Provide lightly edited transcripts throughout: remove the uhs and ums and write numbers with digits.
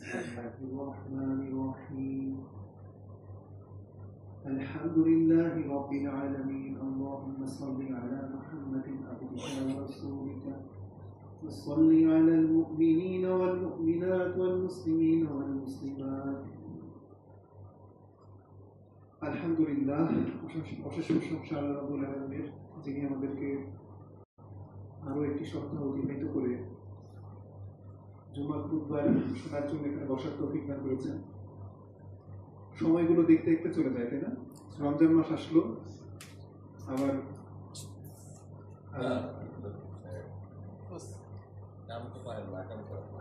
الله الرحمن الرحيم الحمد لله رب العالمين اللهم صل على محمد عبدك ورسولك وصل على المؤمنين والمؤمنات والمسلمين والمسلمات আলহামদুলিল্লাহ অশেষ প্রশংসা আল্লাহ রাব্বুল আলামিনের, যিনি আমাদেরকে আরো একটি সপ্তাহ অতিবাহিত করে জুমার খুতবার শোনার জন্য এখানে বসার তৌফিক দান করেছেন। সময়গুলো দেখতে দেখতে চলে যায়, তাই না? রমজান মাস আসলো, আবার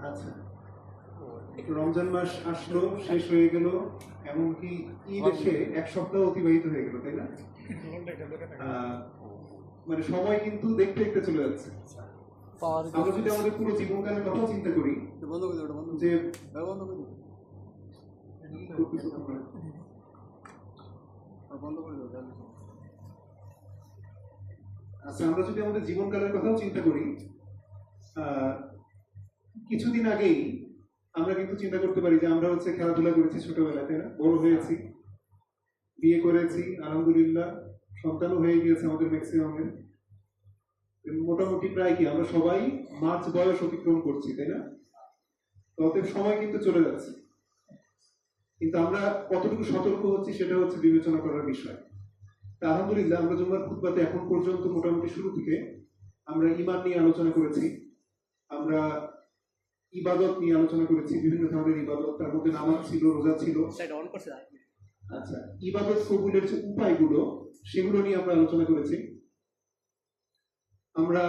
আচ্ছা একটু রমজান মাস আসলো, শেষ হয়ে গেল, এমনকি ঈদ এসে এক সপ্তাহ অতিবাহিত হয়ে গেল, তাই না? মানে সময় কিন্তু দেখতে দেখতে চলে যাচ্ছে। আমরা যদি আমাদের পুরো জীবনকালের কথা চিন্তা করি যে আচ্ছা, আমরা যদি আমাদের জীবনকালের কথাও চিন্তা করি, কিছুদিন আগেই আমরা কিন্তু চিন্তা করতে পারি যে আমরা খেলাধুলা করেছি ছোটবেলায়, তাই না? বড় হয়েছি, বিয়ে করেছি, আলহামদুলিল্লাহ সন্তানও হয়ে গিয়েছে আমাদের ম্যাক্সিমামের। মোটামুটি প্রায় কি আমরা সবাই মাঝ বয়স অতিক্রম করছি, তাই না? অতএব সময় কিন্তু চলে যাচ্ছে, কিন্তু আমরা কতটুকু সতর্ক হচ্ছি সেটা হচ্ছে বিবেচনা করার বিষয়। তা আলহামদুলিল্লাহ আমরা জুমার খুতবাতে এখন পর্যন্ত মোটামুটি শুরু থেকে আমরা ঈমান নিয়ে আলোচনা করেছি, আমরা ইবাদত নিয়ে আলোচনা করেছি, বিভিন্ন ধরনের ইবাদত, তার মধ্যে নামাজ ছিল, রোজা ছিল। আচ্ছা, ইবাদত কবুলের যে উপায়গুলো সেগুলো নিয়ে আমরা আলোচনা করেছি। আমরা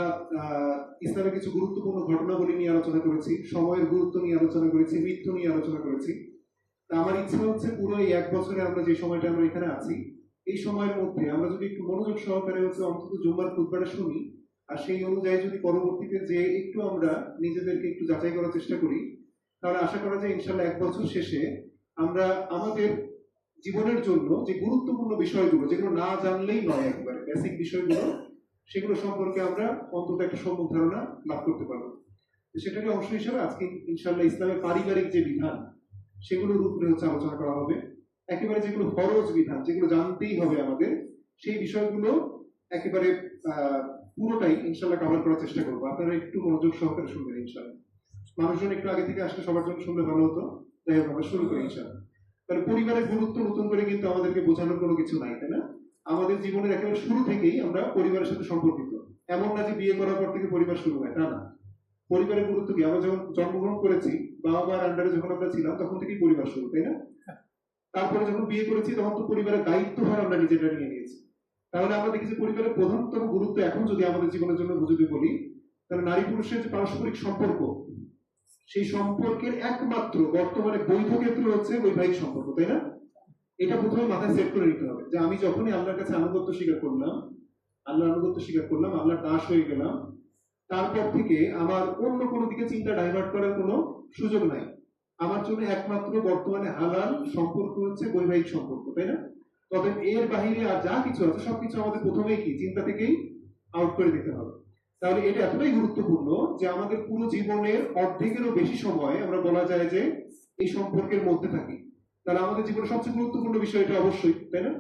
ইসলামের কিছু গুরুত্বপূর্ণ ঘটনাবলী নিয়ে আলোচনা করেছি, সময়ের গুরুত্ব নিয়ে আলোচনা করেছি, মৃত্যু নিয়ে আলোচনা করেছি। তা আমার ইচ্ছা হচ্ছে পুরো এই এক বছরে আমরা যে সময়টা আমরা এখানে আছি, এই সময়ের মধ্যে আমরা যদি একটু মনোযোগ সহকারে অন্তত জুম্মার খুতবাটা শুনি, আর সেই অনুযায়ী যদি পরবর্তীতে যে একটু আমরা নিজেদেরকে একটু যাচাই করার চেষ্টা করি, তাহলে আশা করা যায় ইনশাল্লাহ এক বছর শেষে আমরা আমাদের জীবনের জন্য যে গুরুত্বপূর্ণ বিষয়গুলো, যেগুলো না জানলেই নয়, একবারে বেসিক বিষয়গুলো, সেগুলো সম্পর্কে আমরা অন্তত একটা সম্যক ধারণা লাভ করতে পারবো। সেটারই অংশ হিসেবে আজকে ইনশাল্লাহ ইসলামের পারিবারিক যে বিধান সেগুলোর উপরে আলোচনা করা হবে। একেবারে যেগুলো ফরজ বিধান, যেগুলো জানতেই হবে আমাদের, সেই বিষয়গুলো একেবারে পুরোটাই ইনশাল্লাহ কভার করার চেষ্টা করবো। আপনারা একটু মনোযোগ সহকারে শুনবেন ইনশাল্লাহ। মানুষজন একটু আগে থেকে আসলে সবার জন্য শুনলে ভালো হতো। যাই হোক, আমরা শুরু করি ইনশাল্লাহ। তাহলে পরিবারের গুরুত্ব নতুন করে কিন্তু আমাদেরকে বোঝানোর কোনো কিছু নাই, তাই না? আমাদের জীবনের একেবারে শুরু থেকেই আমরা পরিবারের সাথে সম্পর্কিত। এমন না যে বিয়ে করার পর থেকে পরিবার শুরু হয়, তা না। পরিবারের গুরুত্ব কি? আমরা যখন জন্মগ্রহণ করেছি, বাবা মার আন্ডারে যখন আমরা ছিলাম, তখন থেকেই পরিবার শুরু, তাই না? তারপরে যখন বিয়ে করেছি, তখন তো পরিবারের দায়িত্বভার আমরা নিজেরা নিয়ে নিয়েছি। তাহলে আমরা দেখি যে পরিবারের প্রধানতম গুরুত্ব এখন যদি আমাদের জীবনের জন্য যদি বলি, তাহলে নারী পুরুষের যে পারস্পরিক সম্পর্ক, সেই সম্পর্কের একমাত্র বর্তমানে বৈধ ক্ষেত্র হচ্ছে বৈবাহিক সম্পর্ক, তাই না? এটা প্রথমে মাথায় সেট করে নিতে হবে যে আমি যখনই আল্লাহর কাছে আনুগত্য স্বীকার করলাম, আল্লাহর দাস হয়ে গেলাম, তারপর থেকে আমার অন্য কোনো দিকে চিন্তা ডাইভার্ট করার কোনো সুযোগ নাই। আমার জন্য একমাত্র বর্তমানে হালাল সম্পর্ক হচ্ছে বৈবাহিক সম্পর্ক, তাই না? তবে এর বাহিরে আর যা কিছু আছে সবকিছু আমাদের প্রথমেই কি চিন্তা থেকেই আউট করে দিতে হবে। তাহলে এটা এতটাই গুরুত্বপূর্ণ যে আমাদের পুরো জীবনের অর্ধেকেরও বেশি সময় আমরা বলা যায় যে এই সম্পর্কের মধ্যে থাকি। তাহলে আমাদের জীবনের সবচেয়ে গুরুত্বপূর্ণ বিষয় এটা অবশ্যই, তাই না?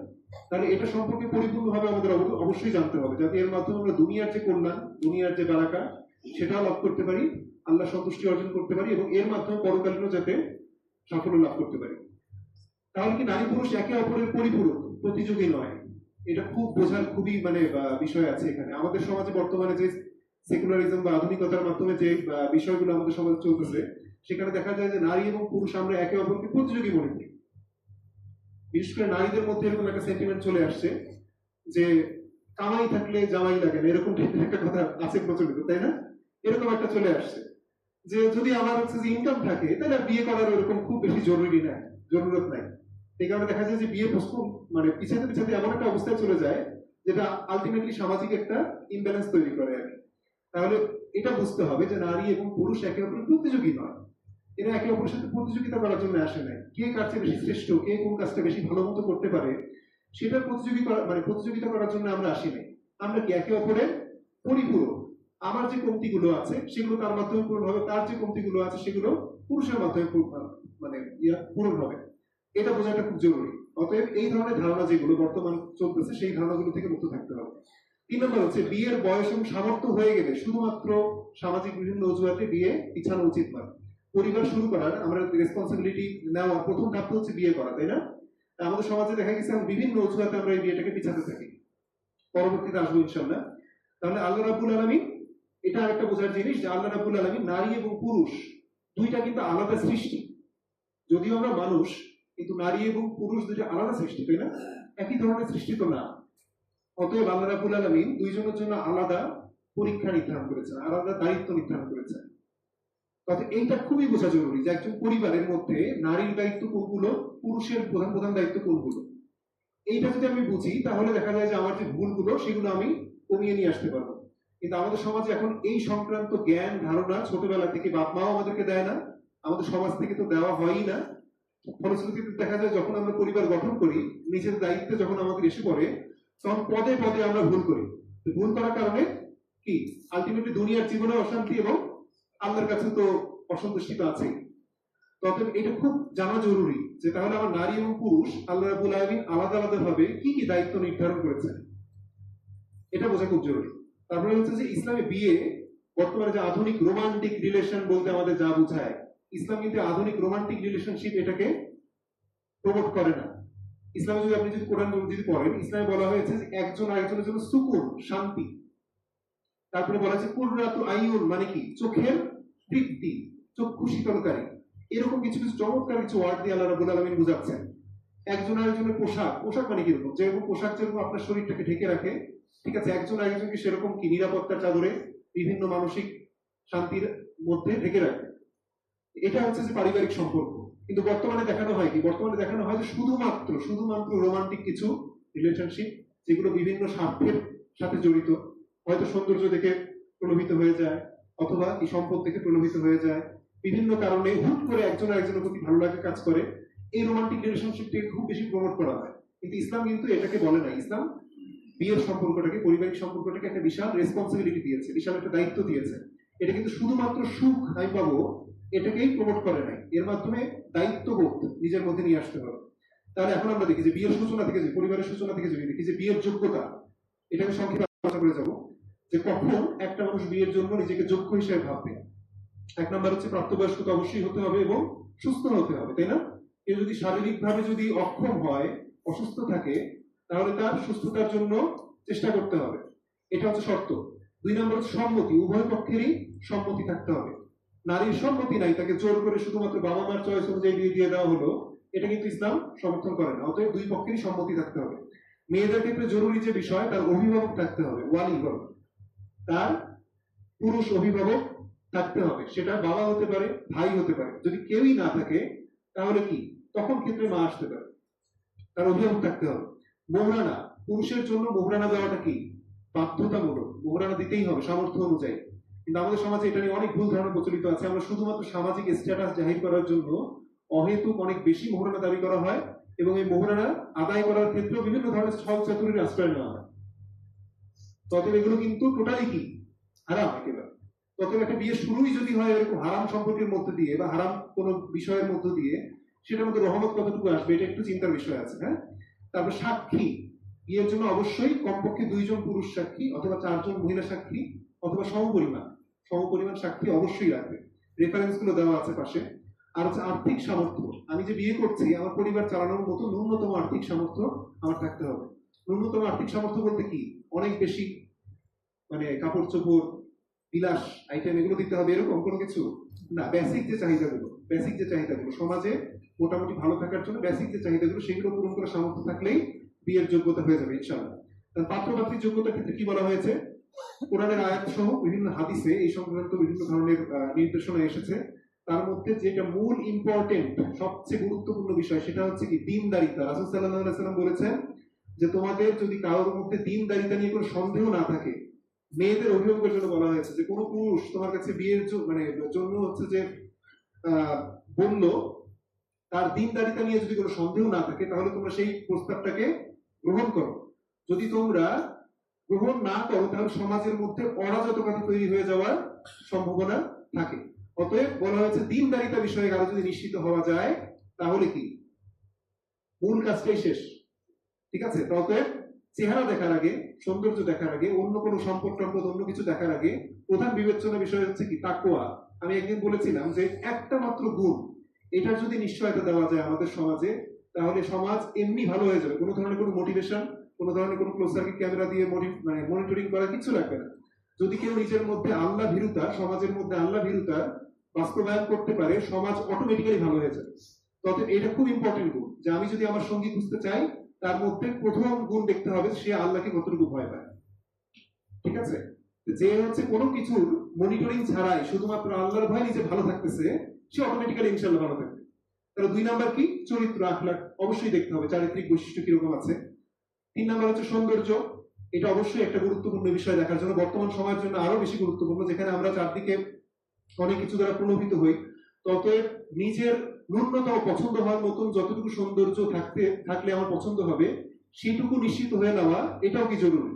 তাহলে এটা সম্পর্কে পরিপূর্ণভাবে আমাদের অবশ্যই জানতে হবে, যাতে এর মাধ্যমে আমরা দুনিয়ার যে কল্যাণ, দুনিয়ার যে বারাকা, সেটাও লাভ করতে পারি, আল্লাহ সন্তুষ্টি অর্জন করতে পারি, এবং এর মাধ্যমে পরকালীনও যাতে সাফল্য লাভ করতে পারি। তাহলে কি নারী পুরুষ একে অপরের পরিপূরক, প্রতিযোগী নয়? এটা খুব বোঝার খুবই বিষয় আছে এখানে। আমাদের সমাজে বর্তমানে যে সেকুলারিজম বা আধুনিকতার মাধ্যমে যে বিষয়গুলো আমাদের সমাজে চলতেছে, সেখানে দেখা যায় যে নারী এবং পুরুষ আমরা একে অপরকে প্রতিযোগী মনে করি। বিশেষ করে নারীদের মধ্যে এরকম একটা সেন্টিমেন্ট চলে আসছে যে কামাই থাকলে জামাই লাগে না, এরকম একটা কথা আছে প্রচলিত, তাই না? এরকম একটা চলে আসছে যে যদি আমার যে ইনকাম থাকে, তাহলে বিয়ে করার এরকম খুব বেশি জরুরত নাই। এই কারণে দেখা যায় যে বিয়ে পিছাতে পিছাতে এমন একটা অবস্থায় চলে যায় যেটা আলটিমেটলি সামাজিক একটা ইমব্যালেন্স তৈরি করে আর কি। তাহলে এটা বুঝতে হবে যে নারী এবং পুরুষ একে অপরের প্রতিযোগী নয়। এরা একে অপরের সাথে প্রতিযোগিতা করার জন্য আসে নাই। কে কার চেয়ে বেশি শ্রেষ্ঠ, কে কোন কাজটা বেশি ভালো মতো করতে পারে, সেটার প্রতিযোগিতা করার জন্য আমরা আসি নাই। আমরা কি একে অপরের পরিপূরক। আমার যে কমতিগুলো আছে সেগুলো তার মাধ্যমে পূরণ হবে, তার যে কমতিগুলো আছে সেগুলো পুরুষের মাধ্যমে মানে পূরণ হবে, এটা বোঝাটা খুব জরুরি। অতএব এই ধরনের ধারণা যেগুলো বর্তমান চলতেছে সেই ধারণাগুলো থেকে মুক্ত থাকতে হবে। 3 নম্বর হচ্ছে বিয়ের বয়স এবং সামর্থ্য হয়ে গেলে শুধুমাত্র সামাজিক বিভিন্ন অজুহাতে বিয়ে পিছানো উচিত নয়। পরিবার শুরু করার আমরা রেসপন্সিবিলিটি নেওয়ার প্রথম ধাপ হচ্ছে বিয়ে করা, তাই না? আমাদের সমাজে দেখা গেছে বিভিন্ন অজুহাতে আমরা এই বিয়েটাকে পিছাতে থাকি। পরবর্তীতে আসবো ইনশাল্লাহ। তাহলে আল্লাহ রাব্বুল আলামিন, এটা আরেকটা বোঝার জিনিস যে আল্লাহ রাব্বুল আলামিন নারী এবং পুরুষ দুইটা কিন্তু আলাদা সৃষ্টি। যদিও আমরা মানুষ, কিন্তু নারী এবং পুরুষ দুইটা আলাদা সৃষ্টি, তাই না? একই ধরনের সৃষ্টি তো না। অতএব আল্লাহ রাব্বুল আলামিন দুইজনের জন্য আলাদা পরীক্ষা নির্ধারণ করেছেন, আলাদা দায়িত্ব নির্ধারণ করেছেন। তবে এইটা খুবই বোঝা জরুরি যে একজন পরিবারের মধ্যে নারীর দায়িত্ব কোনগুলো, পুরুষের প্রধান প্রধান দায়িত্ব কোনগুলো। এইটা যদি আমি বুঝি তাহলে দেখা যায় যে আমার যে ভুলগুলো সেগুলো আমি কমিয়ে নিয়ে আসতে পারবো। কিন্তু আমাদের সমাজে এখন এই সংক্রান্ত জ্ঞান ধারণা ছোটবেলা থেকে বাপ মাও আমাদেরকে দেয় না, আমাদের সমাজ থেকে তো দেওয়া হয়ই না। ফলশ্রুতিতে দেখা যায় যখন আমরা পরিবার গঠন করি, নিজের দায়িত্বে যখন আমাদের এসে পড়ে, তখন পদে পদে আমরা ভুল করি। ভুল করার কারণে কি আলটিমেটলি দুনিয়ার জীবনে অশান্তি এবং আল্লাহর কাছে তো অসন্তুষ্টি তো আছে। তবে এটা খুব জানা জরুরি যে তাহলে আমার নারী এবং পুরুষ আল্লাহ রাব্বুল আলামিন আলাদা আলাদা ভাবে কি কি দায়িত্ব নির্ধারণ করেছেন, এটা বোঝা খুব জরুরি। তারপরে হচ্ছে যে ইসলামে বিয়ে বর্তমানে যে আধুনিক রোমান্টিক রিলেশন বলতে আমাদের যা বোঝায়, ইসলাম কিন্তু আধুনিক রোমান্টিক রিলেশনশিপ এটাকে প্রমোট করে না। ইসলামে যদি আপনি যদি কোরআন যদি পড়েন, ইসলামে বলা হয়েছে যে একজন আরেকজনের জন্য সুকুন, শান্তি। তারপরে বলা হয়েছে কুররাতু আইয়ুন, মানে কি চোখের তৃপ্তি, চক্ষু শীতলকারী। এরকম কিছু কিছু চমৎকার কিছু ওয়ার্ড দিয়ে আল্লাহ রাব্বুল আলামিন বুঝাচ্ছেন। একজন আরেকজনের পোশাক, পোশাক মানে কিরকম, যেরকম পোশাক যেরকম আপনার শরীরটাকে ঢেকে রাখে, ঠিক আছে, একজন আরেকজনকে সেরকম কি নিরাপত্তার চাদরে বিভিন্ন মানসিক শান্তির মধ্যে ঢেকে রাখে। এটা হচ্ছে যে পারিবারিক সম্পর্ক। কিন্তু বর্তমানে দেখানো হয় কি, বর্তমানে দেখানো হয় যে শুধুমাত্র রোমান্টিক কিছু রিলেশনশিপ যেগুলো বিভিন্ন স্বার্থের সাথে জড়িত। হয়তো সৌন্দর্য দেখে প্রলোভিত হয়ে যায়, অথবা এই সম্পদ দেখে প্রলোভিত হয়ে যায়, বিভিন্ন কারণে হুট করে একজন আরেকজনের প্রতি ভালো লাগা কাজ করে, এই রোমান্টিক রিলেশনশিপটাকে খুব বেশি প্রমোট করা হয়। কিন্তু ইসলাম কিন্তু এটাকে বলে না। ইসলাম বিয়ের সম্পর্কটাকে, পারিবারিক সম্পর্কটাকে একটা বিশাল রেসপন্সিবিলিটি দিয়েছে, বিশাল একটা দায়িত্ব দিয়েছে। এটা কিন্তু শুধুমাত্র সুখ আমি পাবো এটাকেই প্রমোট করে নাই, এর মাধ্যমে দায়িত্ববোধ নিজের মধ্যে নিয়ে আসতে হবে। তাহলে এখন আমরা দেখি যে বিয়ের সূচনা থেকে, যে পরিবারের সূচনা থেকে যদি দেখি যে বিয়ের যোগ্যতা, এটাকে সংক্ষেপে আলোচনা করে যাব যে কখন একটা মানুষ বিয়ের জন্য নিজেকে যোগ্য হিসেবে ভাববে। 1 নম্বর হচ্ছে প্রাপ্তবয়স্ক তো অবশ্যই হতে হবে এবং সুস্থ হতে হবে, তাই না? কেউ যদি শারীরিকভাবে যদি অক্ষম হয়, অসুস্থ থাকে, তাহলে তার সুস্থতার জন্য চেষ্টা করতে হবে, এটা হচ্ছে শর্ত। 2 নম্বর হচ্ছে সম্মতি, উভয় পক্ষেরই সম্মতি থাকতে হবে। নারীর সম্মতি নাই, তাকে জোর করে শুধুমাত্র বাবা মার চয়েস অনুযায়ী বিয়ে দিয়ে দেওয়া হলো, এটা কিন্তু ইসলাম সমর্থন করে না। অতএব 2 পক্ষেরই সম্মতি থাকতে হবে। মেয়েদের ক্ষেত্রে জরুরি যে বিষয়, তার অভিভাবক থাকতে হবে, ওয়ালি বল, তার পুরুষ অভিভাবক থাকতে হবে। সেটা বাবা হতে পারে, ভাই হতে পারে। যদি কেউই না থাকে তাহলে কি, তখন ক্ষেত্রে মা আসতে পারে, তার অভিভাবক থাকতে হবে। মোহরানা, পুরুষের জন্য মোহরানা দেওয়াটা কি বাধ্যতামূলক, মোহরানা দিতেই হবে সামর্থ্য অনুযায়ী। কিন্তু আমাদের সমাজে এটা নিয়ে অনেক ভুল ধারণা প্রচলিত আছে। আমরা শুধুমাত্র সামাজিক স্ট্যাটাস জাহির করার জন্য অহেতুক অনেক বেশি মোহরানা দাবি করা হয়, এবং এই মোহরানা আদায় করার ক্ষেত্রে বিভিন্ন ধরনের ছল চাতুরির আশ্রয় নেওয়া হয়। তবে এগুলো কিন্তু টোটালি কি হারাম একেবারে। তবে একটা বিয়ে শুরুই যদি হয় এরকম হারাম সম্পর্কের মধ্যে দিয়ে বা হারাম কোন বিষয়ের মধ্যে দিয়ে, সেটার মধ্যে রহমত কতটুকু আসবে এটা একটু চিন্তার বিষয় আছে। হ্যাঁ, তারপর সাক্ষী, বিয়ের জন্য অবশ্যই কমপক্ষে 2 জন পুরুষ সাক্ষী অথবা 4 জন মহিলা সাক্ষী অথবা সমপরিমাণ সাক্ষী অবশ্যই রাখবে। রেফারেন্স গুলো দেওয়া আছে পাশে। আর হচ্ছে আর্থিক সামর্থ্য, আমি যে বিয়ে করছি আমার পরিবার চালানোর মতো ন্যূনতম আর্থিক সামর্থ্য আমার থাকতে হবে। ন্যূনতম আর্থিক সামর্থ্য বলতে কি অনেক বেশি মানে কাপড় চোপড় বিলাস আইটেম এগুলো দিতে হবে এরকম কোনো কিছু না। বেসিক যে চাহিদাগুলো সমাজে মোটামুটি ভালো থাকার জন্য বেসিক যে চাহিদাগুলো সেগুলো পূরণ করার সামর্থ্য থাকলেই বিয়ের যোগ্যতা হয়ে যাবে ইনশাআল্লাহ। পাত্র পাত্রীর যোগ্যতার ক্ষেত্রে কি বলা হয়েছে, কোরআনের আয়াত সহ বিভিন্ন হাদিসে এই সংক্রান্ত বিভিন্ন ধরনের নির্দেশনা এসেছে। তার মধ্যে যেটা মূল ইম্পর্টেন্ট, সবচেয়ে গুরুত্বপূর্ণ বিষয়, সেটা হচ্ছে কি দিনদারিতা। রাসূল সাল্লাল্লাহু আলাইহি ওয়াসাল্লাম বলেছেন যে তোমাদের যদি কারোর মধ্যে দিনদারিতা নিয়ে কোনো সন্দেহ না থাকে, মেয়েদের অভিভাবকের জন্য বলা হয়েছে যে কোনো পুরুষ তোমার কাছে বিয়ের জন্য হচ্ছে যে বলল, তার দিনদারিতা নিয়ে যদি কোনো সন্দেহ না থাকে তাহলে তোমরা সেই প্রস্তাবটাকে গ্রহণ করো। যদি তোমরা গ্রহণ না করো তাহলে সমাজের মধ্যে অরাজকতা তৈরি হয়ে যাওয়ার সম্ভাবনা থাকে। অতএব বলা হয়েছে দিনদারিতা বিষয়ে কারো যদি নিশ্চিত হওয়া যায় তাহলে কি মূল কাজটাই শেষ। ঠিক আছে? তো অতএব চেহারা দেখার আগে, সৌন্দর্য দেখার আগে, অন্য কোনো সম্পদ টম্পদ অন্য কিছু দেখার আগে প্রধান বিবেচনা বিষয় হচ্ছে কি তাকওয়া। আমি একদিন বলেছিলাম যে একটা মাত্র গুণ, এটার যদি নিশ্চয়তা দেওয়া যায় আমাদের সমাজে, তাহলে সমাজ এমনি ভালো হয়ে যাবে। কোনো ধরনের কোনো মোটিভেশন, কোনো ধরনের কোনো ক্লোজ সার্কিট ক্যামেরা দিয়ে মনিটরিং করা কিছু লাগবে না। যদি কেউ নিজের মধ্যে আল্লাহ ভীরুতা, সমাজের মধ্যে আল্লাহ ভীরুতা বাস্তবায়ন করতে পারে, সমাজ অটোমেটিক্যালি ভালো হয়ে যাবে। তবে এটা খুব ইম্পর্টেন্ট গুণ যে আমি যদি আমার সঙ্গী খুঁজতে চাই, তার মধ্যে প্রথম গুণ দেখতে হবে সে আল্লাহকে কতটুকু ভয় পায়। ঠিক আছে? যে হচ্ছে কোনো কিছুর মনিটরিং ছাড়াই শুধুমাত্র আল্লাহর ভয় নিজে ভালো থাকতেছে, সে অটোমেটিক্যালি ইনশাআল্লাহ ভালো থাকবে। তাহলে 2 নাম্বার কি? চরিত্র, আখলাক অবশ্যই দেখতে হবে, চারিত্রিক বৈশিষ্ট্য কিরকম আছে। 3 নাম্বার হচ্ছে সৌন্দর্য। এটা অবশ্যই একটা গুরুত্বপূর্ণ বিষয় দেখার জন্য, বর্তমান সময়ের জন্য আরো বেশি গুরুত্বপূর্ণ, যেখানে আমরা চারদিকে অনেক কিছু দ্বারা প্রলোভিত হই। ততএব নিজের ন্যূনতম পছন্দ হওয়ার মতন যতটুকু সৌন্দর্য থাকলে আমার পছন্দ হবে, সেটুকু নিশ্চিত হয়ে নেওয়া এটাও কি জরুরি।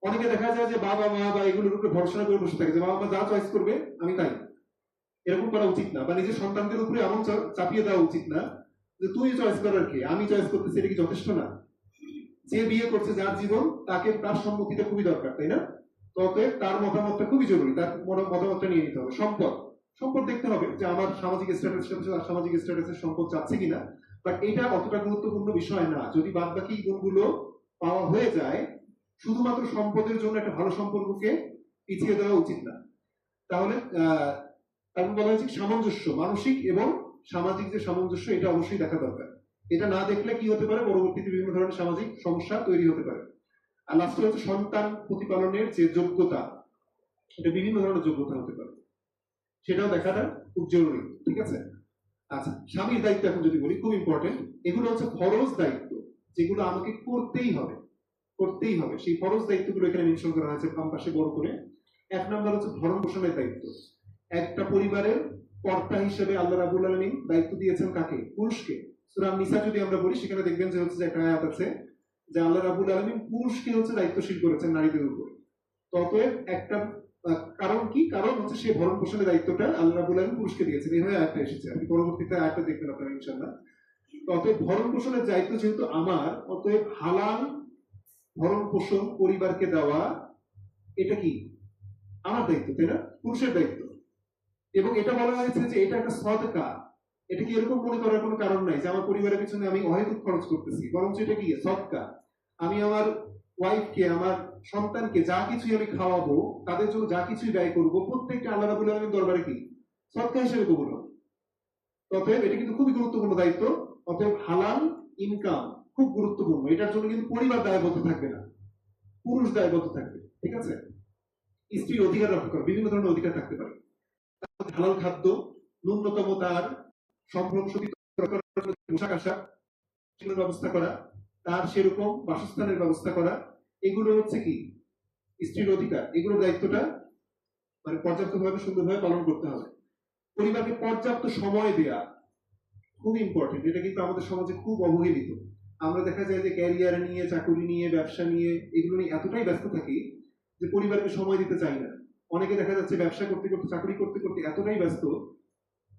অনেকে দেখা যায় যে বাবা মা বা এগুলোর উপরে ভরসা করে বসে থাকে যে বাবা মা যা চয়েস করবে আমি তাই। এরকম করা উচিত না, বা নিজের সন্তানদের উপরে এমন চাপিয়ে দেওয়া উচিত না যে তুই চয়েস করার কি, আমি চয়েস করতেছি, এটা কি যথেষ্ট না? যে বিয়ে করছে, যার জীবন, তাকে তার সম্মতিটা খুবই দরকার, তাই না? তবে তার মতামতটা খুবই জরুরি, তার মতামতটা নিয়ে নিতে হবে। সম্পদ, সম্পদ দেখতে হবে যে আমার সামাজিক স্ট্যাটাস সামাজিক স্ট্যাটাসের সম্পদ চাচ্ছে কিনা, বাট এটা অতটা গুরুত্বপূর্ণ বিষয় না। যদি বাদ বাকি গুণগুলো পাওয়া হয়ে যায়, শুধুমাত্র সম্পদের জন্য একটা ভালো সম্পর্ককে পিছিয়ে দেওয়া উচিত না। তাহলে তারপর বলা হয়েছে সামঞ্জস্য, মানসিক এবং সামাজিক যে সামঞ্জস্য, এটা অবশ্যই দেখা দরকার। এটা না দেখলে কি হতে পারে, পরবর্তীতে বিভিন্ন ধরনের সামাজিক সমস্যা তৈরি হতে পারে। আর লাস্টে হচ্ছে সন্তান প্রতিপালনের যে যোগ্যতা, এটা বিভিন্ন ধরনের যোগ্যতা হতে পারে, সেটাও দেখাটা খুব জরুরি। ঠিক আছে? আচ্ছা, স্বামীর দায়িত্ব এখন যদি বলি, খুব ইম্পর্টেন্ট। এগুলো হচ্ছে ফরজ দায়িত্ব, যেগুলো আমাকে করতেই হবে, করতেই হবে। সেই ফরজ দায়িত্বগুলো এখানে মেনশন করা হয়েছে বাম পাশে বড় করে। 1 নাম্বার হচ্ছে ভরণ পোষণের দায়িত্ব। একটা পরিবারের কর্তা হিসেবে আল্লাহ রাব্বুল আলামিন দায়িত্ব দিয়েছেন কাকে? পুরুষকে। সূরা নিসা যদি আমরা বলি, সেখানে দেখবেন যে হচ্ছে একটা আয়াত আছে যে আল্লাহ রাব্বুল আলামিন পুরুষকে হচ্ছে দায়িত্বশীল করেছেন নারীদের উপর। ততএব একটা কারণ কি? কারণ হচ্ছে সে ভরণ পোষণের দায়িত্বটা আল্লাহ রাব্বুল আলামিন পুরুষকে দিয়েছেন। এইভাবে আয়াতটা এসেছে, আপনি পরবর্তীতে আয়াতটা দেখবেন আপনারা ইনশাআল্লাহ। ততএব ভরণ পোষণের দায়িত্ব যেহেতু আমার, অতএব হালাল ভরণ পোষণ পরিবারকে দেওয়া, এটা কি আমার দায়িত্ব, তাই না? পুরুষের দায়িত্ব। এবং এটা বলা হয়েছে যে এটা একটা সদকা। এটা কি এরকম মনে করার কোনো কারণ নাই যে আমার পরিবারের পিছনে আমি অহেতুক খরচ করতেছি, বরং এটা কি সদকা। আমি আমার ওয়াইফকে, আমার সন্তানকে যা কিছুই আমি খাওয়াবো, তাদের জন্য যা কিছুই ব্যয় করবো, প্রত্যেকটা আল্লাহ রাব্বুল আলামিনের দরবারে কি সদকা হিসেবে কবুল হবে। তবে এটা কিন্তু খুবই গুরুত্বপূর্ণ দায়িত্ব। অতএব হালাল ইনকাম খুব গুরুত্বপূর্ণ। এটার জন্য কিন্তু পরিবার দায়বদ্ধ থাকবে না, পুরুষ দায়বদ্ধ থাকবে। ঠিক আছে? স্ত্রীর অধিকার রক্ষা করা, বিভিন্ন ধরনের অধিকার থাকতে পারে। হালাল খাদ্য, ন্যূনতম তার সম্ভ্রম পোশাক আশাক সেগুলোর ব্যবস্থা করা, তার সেরকম বাসস্থানের ব্যবস্থা করা, এগুলো হচ্ছে কি স্ত্রীর অধিকার। এগুলোর দায়িত্বটা মানে পর্যাপ্তভাবে সুন্দরভাবে পালন করতে হবে। পরিবারকে পর্যাপ্ত সময় দেয়া খুব ইম্পর্টেন্ট। এটা কিন্তু আমাদের সমাজে খুব অবহেলিত। আমরা দেখা যায় যে ক্যারিয়ার নিয়ে, চাকরি নিয়ে, ব্যবসা নিয়ে, এগুলো নিয়ে এতটাই ব্যস্ত থাকি যে পরিবারকে সময় দিতে চাই না। অনেকে দেখা যাচ্ছে ব্যবসা করতে করতে, চাকরি করতে করতে এতটাই ব্যস্ত,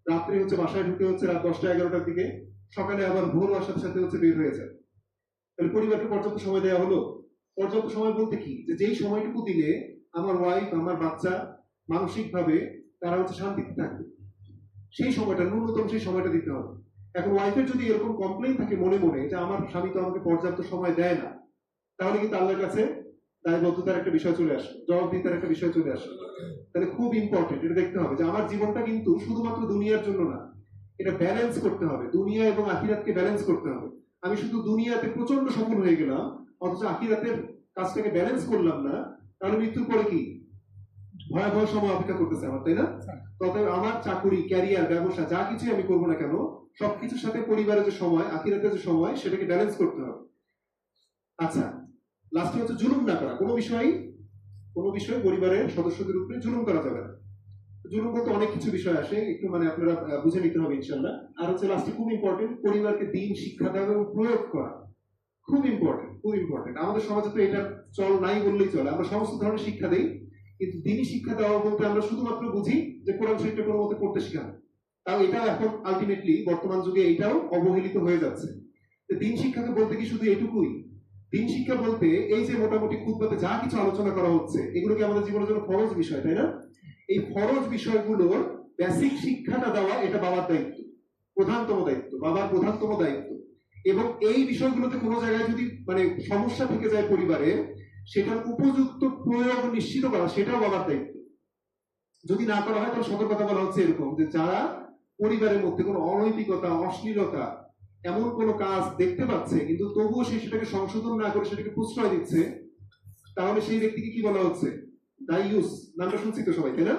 রাত্রে হচ্ছে বাসায় ঢুকে হচ্ছে রাত 10টা-11টার দিকে, সকালে আবার ভোর হওয়ার সাথে সাথে হচ্ছে বের হয়ে যায়। তাহলে পরিবারকে পর্যাপ্ত সময় দেওয়া হলো? পর্যাপ্ত সময় বলতে কি, যে যেই সময়টুকু দিলে আমার ওয়াইফ, আমার বাচ্চা মানসিকভাবে তারা হচ্ছে শান্তিতে থাকবে, সেই সময়টা, ন্যূনতম সেই সময়টা দিতে হবে। এখন ওয়াইফের যদি এরকম কমপ্লেইন থাকে মনে মনে যে আমার স্বামী তো আমাকে পর্যাপ্ত সময় দেয় না, তাহলে কিন্তু আল্লাহর কাছে দায়বদ্ধতার একটা বিষয় চলে আসে, জবাবদিহিতার একটা বিষয় চলে আসে। তাহলে খুব ইম্পর্টেন্ট, এটা দেখতে হবে যে আমার জীবনটা কিন্তু শুধুমাত্র দুনিয়ার জন্য না, এটা ব্যালেন্স করতে হবে, দুনিয়া এবং আখিরাতকে ব্যালেন্স করতে হবে। আমি শুধু দুনিয়াতে প্রচন্ড সফল হয়ে গেলাম, অথচ আখিরাতের কাজটাকে ব্যালেন্স করলাম না, তাহলে মৃত্যুর পরে কি ভয়াবহ সময় অপেক্ষা করতেছে আমার, তাই না? তবে আমার চাকরি, ক্যারিয়ার, ব্যবসা যা কিছু আমি করবো না কেন, সবকিছুর সাথে পরিবারের যে সময়, আখিরাতের যে সময়, সেটাকে ব্যালেন্স করতে হবে। আচ্ছা, লাস্টে হচ্ছে জুলুম না করা। কোনো বিষয়ে পরিবারের সদস্যদের উপরে জুলুম করা যাবে না। জুলুম বলতে অনেক কিছু বিষয় আসে, একটু মানে আপনারা বুঝে নিতে হবে ইনশাআল্লাহ। আর হচ্ছে লাস্টে খুব ইম্পর্টেন্ট, পরিবারকে দিন শিক্ষা দেওয়া এবং প্রয়োগ করা খুব ইম্পর্টেন্ট, খুব ইম্পর্টেন্ট। আমাদের সমাজে তো এটা চল নাই বললেই চলে, আমরা সমস্ত ধরনের শিক্ষা দেই, কিন্তু দিনী শিক্ষা দেওয়া বলতে আমরা শুধুমাত্র বুঝি যে কোরআন শরীফটা কোনো মতে পড়তে শেখানো। তাও এটাও এখন আলটিমেটলি বর্তমান যুগে এটাও অবহেলিত হয়ে যাচ্ছে। দিন শিক্ষাকে বলতে কি শুধু এটুকুই? দিন শিক্ষা বলতে এই যে মোটামুটি খুতবাতে যা কিছু আলোচনা করা হচ্ছে এগুলো কি আমাদের জীবনের জন্য ফরজ বিষয়, তাই না? এই ফরজ বিষয়গুলোর বেসিক শিক্ষাটা দেওয়া এটা বাবার দায়িত্ব, প্রধানতম দায়িত্ব, বাবার প্রধানতম দায়িত্ব। এবং এই বিষয়গুলোতে কোনো জায়গায় যদি মানে সমস্যা থেকে যায় পরিবারে, সেটার উপযুক্ত প্রয়োগ নিশ্চিত করা সেটাও বাবার দায়িত্ব। যদি না করা হয় তাহলে সতর্কতা বলা হচ্ছে এরকম যে যারা পরিবারের মধ্যে কোনো অনৈতিকতা, অশ্লীলতা, এমন কোন কাজ দেখতে পাচ্ছে কিন্তু তবুও সে সেটাকে সংশোধন না করে সেটাকে প্রশ্রয় দিচ্ছে, তাহলে সেই ব্যক্তিকে কি বলা হচ্ছে? দায়ুস। নামটা শুনছি তো সবাই, তাই না?